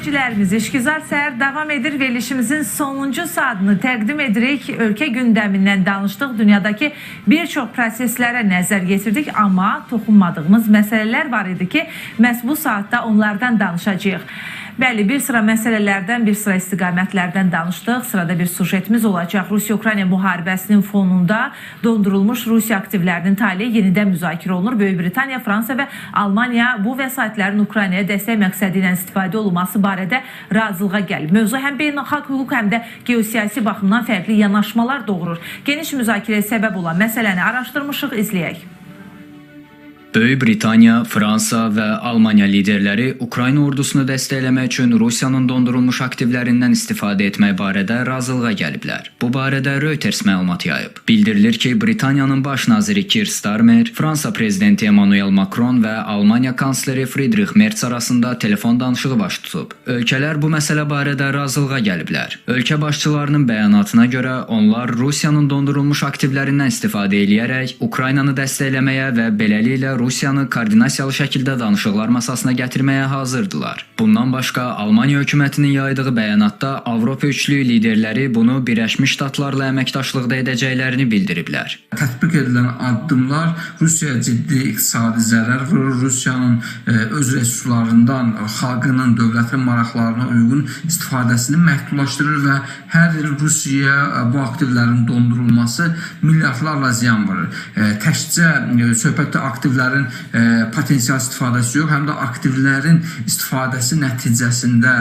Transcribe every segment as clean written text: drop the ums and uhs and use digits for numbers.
İzleyicilerimiz, İşgüzar Səhər davam edir. Verilişimizin sonuncu saatını təqdim edirik. Ölkə gündəmindən danışdıq. Dünyadakı bir çox proseslərə nəzər yetirdik. Amma toxunmadığımız məsələlər var idi ki, məhz bu saatda onlardan danışacağıq. Bəli, bir sıra məsələlərdən, bir sıra istiqamətlərdən danışdıq. Sırada bir sujetimiz olacaq. Rusiya-Ukrayna müharibəsinin fonunda dondurulmuş Rusiya aktivlərinin taleyi yenidən müzakirə olunur. Böyük Britaniya, Fransa və Almaniya bu vəsaitlərin Ukraynaya dəstək məqsədi ilə istifadə olunması barədə razılığa gəlib. Mövzu həm beynəlxalq hüquq, həm də geosiyasi baxımdan fərqli yanaşmalar doğurur. Geniş müzakirəyə səbəb olan məsələni araşdırmışıq, izləyək. Böyük Britaniya, Fransa və Almaniya liderləri Ukrayna ordusunu dəstəkləmək üçün Rusiyanın dondurulmuş aktivlərindən istifadə etmək barədə razılığa gəliblər. Bu barədə Reuters məlumat yayıb. Bildirilir ki, Britaniyanın baş naziri Keir Starmer, Fransa prezidenti Emmanuel Macron və Almaniya kansleri Friedrich Merz arasında telefon danışığı baş tutub. Ölkələr bu məsələ barədə razılığa gəliblər. Ölkə başçılarının bəyanatına görə onlar Rusiyanın dondurulmuş aktivlərindən istifadə edərək Ukraynanı dəstəkləməyə və beləliklə Rusiyanı koordinasiyalı şəkildə danışıqlar masasına gətirməyə hazırdılar. Bundan başqa, Almaniya hökumətinin yaydığı bəyanatda Avropa üçlüyü liderləri bunu Birləşmiş Ştatlarla əməkdaşlıqda edəcəklərini bildiriblər. Tətbiq edilən addımlar Rusiyaya ciddi iqtisadi zərər vurur. Rusiyanın öz resurslarından xalqının, dövlətin maraqlarına uyğun istifadəsini məhdudlaşdırır və hər il Rusiyaya bu aktivlərin dondurulması milyardlarla ziyan vurur. Təkcə söhbətdə aktivlərin potensial istifadəsi yox, həm də aktivlərin istifadəsi nəticəsində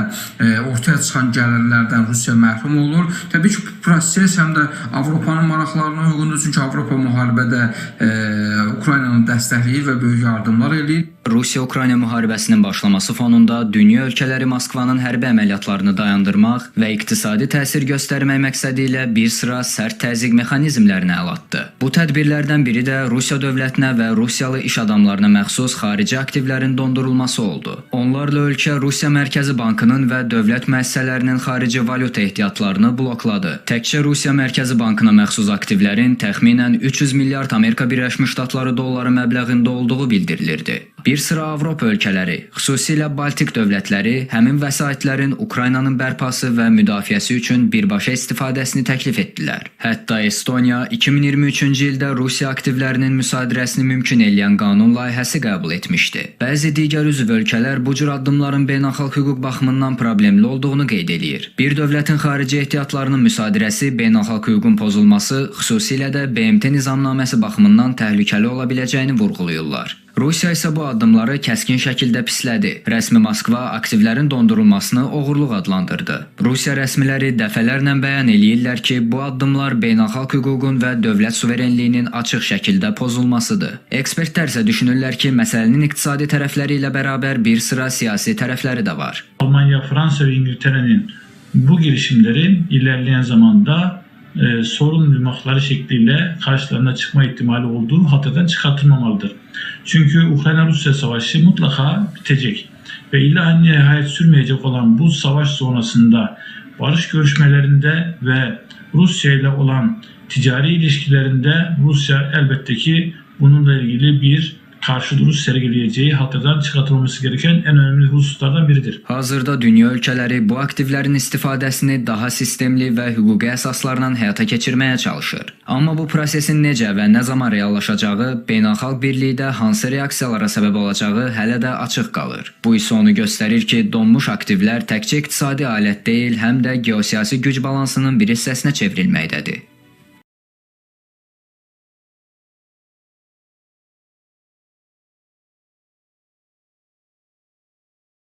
ortaya çıxan gəlirlərdən Rusiya məhrum olur. Təbii ki, bu proses həm də Avropanın maraqlarına uyğundur, çünki Avropa müharibədə Ukraynanı dəstəkləyir və böyük yardımlar eləyir. Rusiya-Ukrayna müharibəsinin başlaması fonunda dünya ölkələri Moskvanın hərbi əməliyyatlarını dayandırmaq və iqtisadi təsir göstərmək məqsədi ilə bir sıra sərt təzyiq mexanizmlərini əl atdı. Bu tədbirlərdən biri də Rusiya dövlətinə və Rusiyalı iş adamlarına məxsus xarici aktivlərin dondurulması oldu. Onlarla ölkə Rusiya Mərkəzi Bankının və dövlət müəssisələrinin xarici valyuta ehtiyatlarını blokladı. Təkcə Rusiya Mərkəzi Bankına məxsus aktivlərin təxminən 300 milyard Amerika Birləşmiş Ştatları dolları məbləğində olduğu bildirilirdi. Bir sıra Avropa ölkələri, xüsusilə Baltik dövlətləri həmin vəsaitlərin Ukraynanın bərpası və müdafiəsi üçün birbaşa istifadəsini təklif etdilər. Hətta Estoniya 2023-cü ildə Rusiya aktivlərinin müsadirəsini mümkün eləyən qanun layihəsi qəbul etmişdi. Bəzi digər üzv ölkələr bu cür addımların beynəlxalq hüquq baxımından problemli olduğunu qeyd edir. Bir dövlətin xarici ehtiyatlarının müsadirəsi beynəlxalq hüququn pozulması, xüsusilə də BMT nizamnaməsi baxımından təhlükəli ola biləcəyini vurğulayırlar. Rusiya isə bu addımları kəskin şəkildə pislədi. Rəsmi Moskva aktivlərin dondurulmasını oğurluq adlandırdı. Rusiya rəsmiləri dəfələrlə bəyan eləyirlər ki, bu addımlar beynəlxalq hüququn və dövlət suverenliyinin açıq şəkildə pozulmasıdır. Ekspertlər isə düşünürlər ki, məsələnin iqtisadi tərəfləri ilə bərabər bir sıra siyasi tərəfləri də var. Almanya, Fransa ve İngiltere'nin bu girişimlerin ilerleyen zamanda sorun duymakları şekliyle karşılarına çıkma ihtimali olduğu hatırdan çıkartılmamalıdır. Çünkü Ukrayna-Rusya savaşı mutlaka bitecek ve illa nihayet sürmeyecek olan bu savaş sonrasında barış görüşmelerinde ve Rusya ile olan ticari ilişkilerinde Rusya elbette ki bununla ilgili bir karşı duruş sergileyeceği hatırdan çıkartılması gereken en önemli hususlardan biridir. Hazırda dünya ölkələri bu aktivlərin istifadəsini daha sistemli və hüquqi əsaslarla həyata keçirməyə çalışır. Amma bu prosesin necə və nə zaman reallaşacağı, beynəlxalq birlikdə hansı reaksiyalara səbəb olacağı hələ də açıq qalır. Bu isə onu göstərir ki, donmuş aktivlər təkcə iqtisadi alət deyil, həm də geosiyasi güc balansının bir hissəsinə çevrilməkdədir.